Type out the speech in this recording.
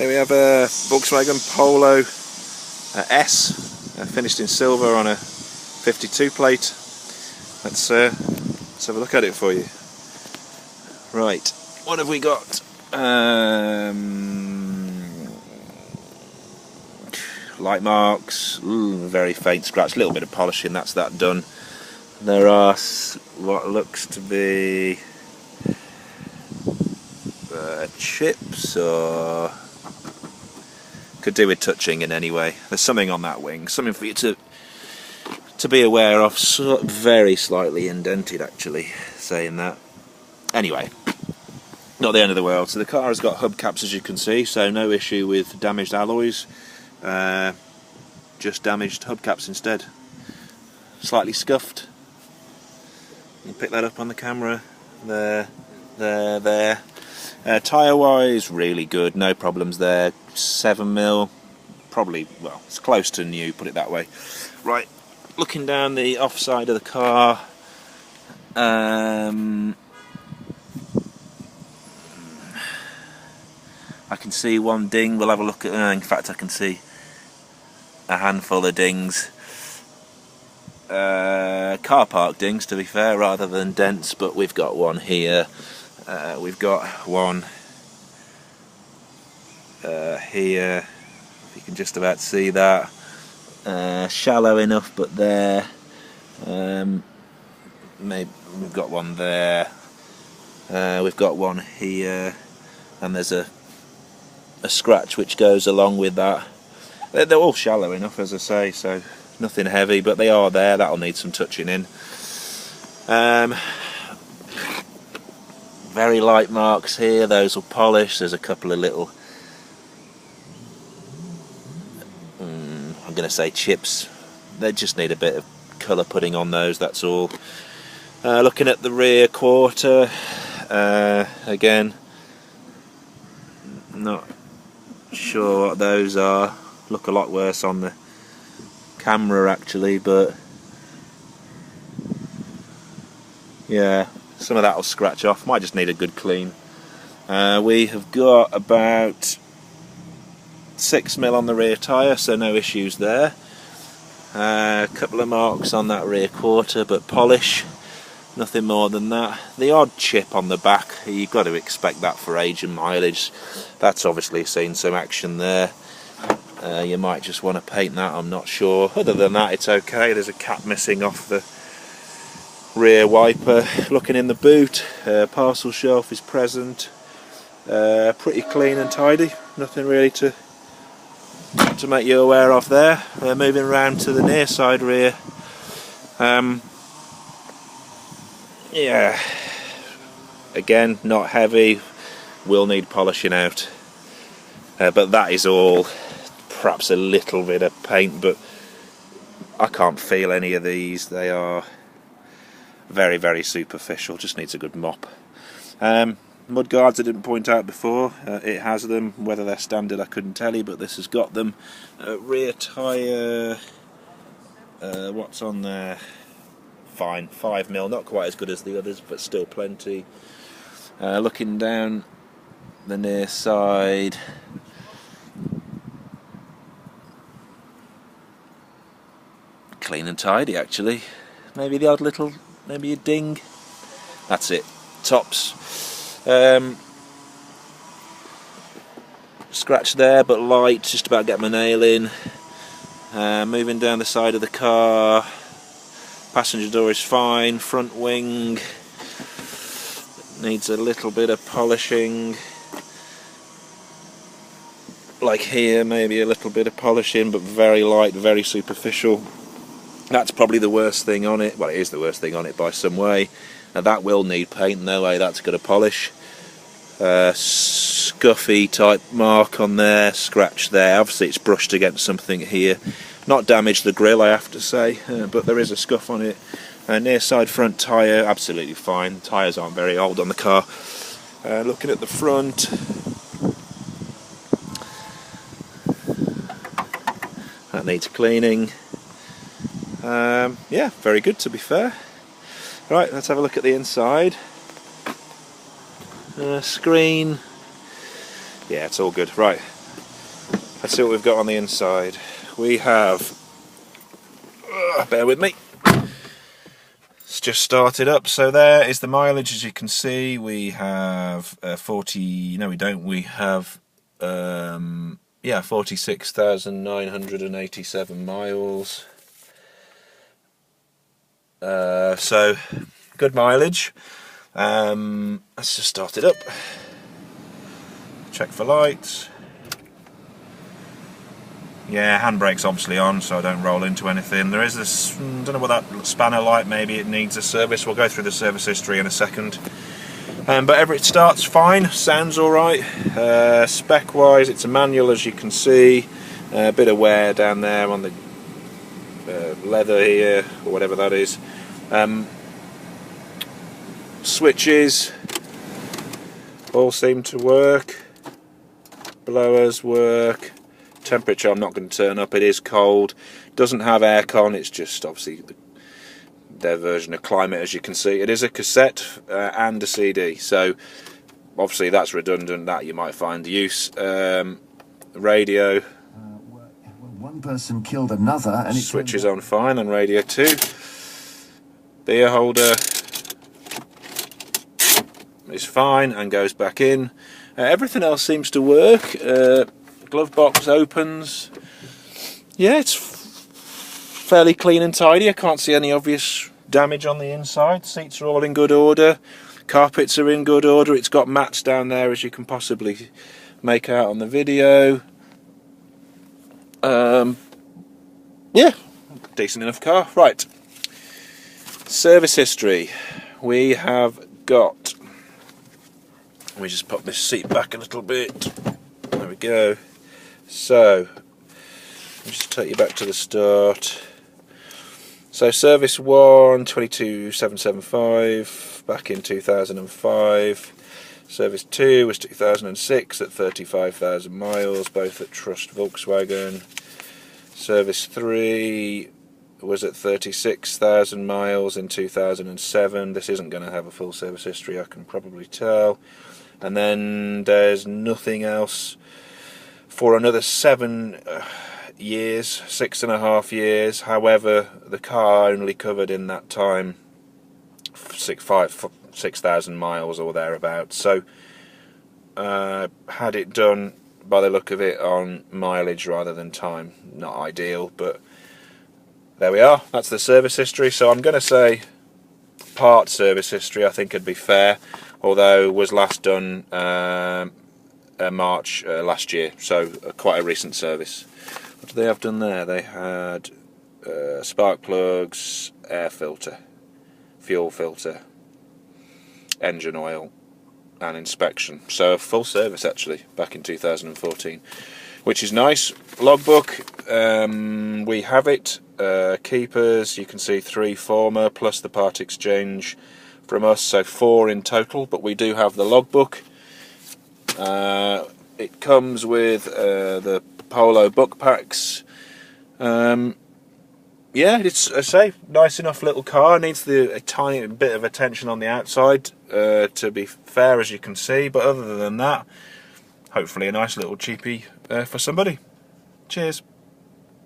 Here we have a Volkswagen Polo S, finished in silver on a 52 plate. Let's have a look at it for you. Right, what have we got? Light marks, very faint scratch, a little bit of polishing, that's that done. There are what looks to be chips, or could do with touching in any way. There's something on that wing, something for you to be aware of. Very slightly indented, actually, saying that. Anyway, not the end of the world. So the car has got hubcaps, as you can see, so no issue with damaged alloys, just damaged hubcaps instead. Slightly scuffed. You pick that up on the camera. There. Tyre wise, really good, no problems there. 7mm, probably, well, it's close to new, put it that way. Right, looking down the offside of the car, I can see one ding. We'll have a look at, in fact I can see a handful of dings. Car park dings, to be fair, rather than dents, but we've got one here. We've got one here, if you can just about see that. Shallow enough, but there. Maybe we've got one there. We've got one here, and there's a scratch which goes along with that. They're all shallow enough, as I say, so nothing heavy, but they are there. That'll need some touching in. Very light marks here, those will polish. There's a couple of little, I'm going to say chips. They just need a bit of colour putting on those, that's all. Looking at the rear quarter, again, not sure what those are. Look a lot worse on the camera, actually, but yeah, some of that will scratch off, might just need a good clean. We have got about 6mm on the rear tyre, so no issues there. A couple of marks on that rear quarter, but polish, nothing more than that. The odd chip on the back, you've got to expect that for age and mileage. That's obviously seen some action there. You might just want to paint that, I'm not sure. Other than that, it's okay. There's a cap missing off the rear wiper. Looking in the boot, parcel shelf is present, pretty clean and tidy, nothing really to make you aware of there. Moving around to the near side rear, yeah, again, not heavy, will need polishing out, but that is all. Perhaps a little bit of paint, but I can't feel any of these. They are very, very superficial, just needs a good mop. Mud guards I didn't point out before, it has them. Whether they're standard I couldn't tell you, but this has got them. Rear tyre, what's on there? Fine, 5mm, not quite as good as the others, but still plenty. Looking down the near side, clean and tidy, actually. Maybe the odd little, maybe a ding. That's it. Tops. Scratch there, but light, just about get my nail in. Moving down the side of the car, passenger door is fine. Front wing needs a little bit of polishing, like here, maybe a little bit of polishing, but very light, very superficial. That's probably the worst thing on it. Well, it is the worst thing on it by some way. Now that will need paint, no way that's going to polish. Scuffy type mark on there, scratch there. Obviously it's brushed against something here. Not damaged the grille, I have to say, but there is a scuff on it. Near side front tyre, absolutely fine. Tyres aren't very old on the car. Looking at the front, that needs cleaning. Yeah, very good, to be fair. Right, let's have a look at the inside. Screen, yeah, it's all good. Right, Let's see what we've got on the inside. We have, bear with me, it's just started up. So there is the mileage, as you can see. We have 40, no we don't, we have 46,987 miles. So good mileage. Let's just start it up. Check for lights. Yeah, handbrake's obviously on, so I don't roll into anything. There is this, don't know what that spanner light, maybe it needs a service. We'll go through the service history in a second. But it starts fine, sounds alright. Spec wise, it's a manual, as you can see. A bit of wear down there on the leather here, or whatever that is. Switches all seem to work. Blowers work. Temperature I'm not going to turn up, it is cold. Doesn't have aircon, it's just obviously their version of climate, as you can see. It is a cassette and a CD, so obviously that's redundant, that you might find use. Radio. One person killed another, and it switches on fine on radio 2. Beer holder is fine and goes back in. Everything else seems to work. Glove box opens. Yeah, it's fairly clean and tidy. I can't see any obvious damage on the inside. Seats are all in good order. Carpets are in good order. It's got mats down there, as you can possibly make out on the video. Yeah, decent enough car. Right. Service history. We have got... Let me just pop this seat back a little bit. There we go. So, I'll just take you back to the start. So, service 1, 22,775 back in 2005. Service 2 was 2006 at 35,000 miles, both at Trust Volkswagen. Service 3 was at 36,000 miles in 2007. This isn't going to have a full service history, I can probably tell. And then there's nothing else for another 7 years, 6.5 years. However, the car only covered in that time 6,000 miles or thereabouts. So had it done by the look of it on mileage rather than time. Not ideal, but there we are. That's the service history. So I'm going to say part service history, I think would be fair, although was last done March last year, so quite a recent service. What do they have done there? They had spark plugs, air filter, fuel filter, engine oil and inspection. So a full service actually back in 2014, which is nice. Logbook, we have it. Keepers, you can see 3 former plus the part exchange from us, so 4 in total, but we do have the logbook. It comes with the Polo book packs. Yeah, it's, I say, nice enough little car. Needs a tiny bit of attention on the outside, to be fair, as you can see, but other than that, hopefully a nice little cheapie for somebody. Cheers.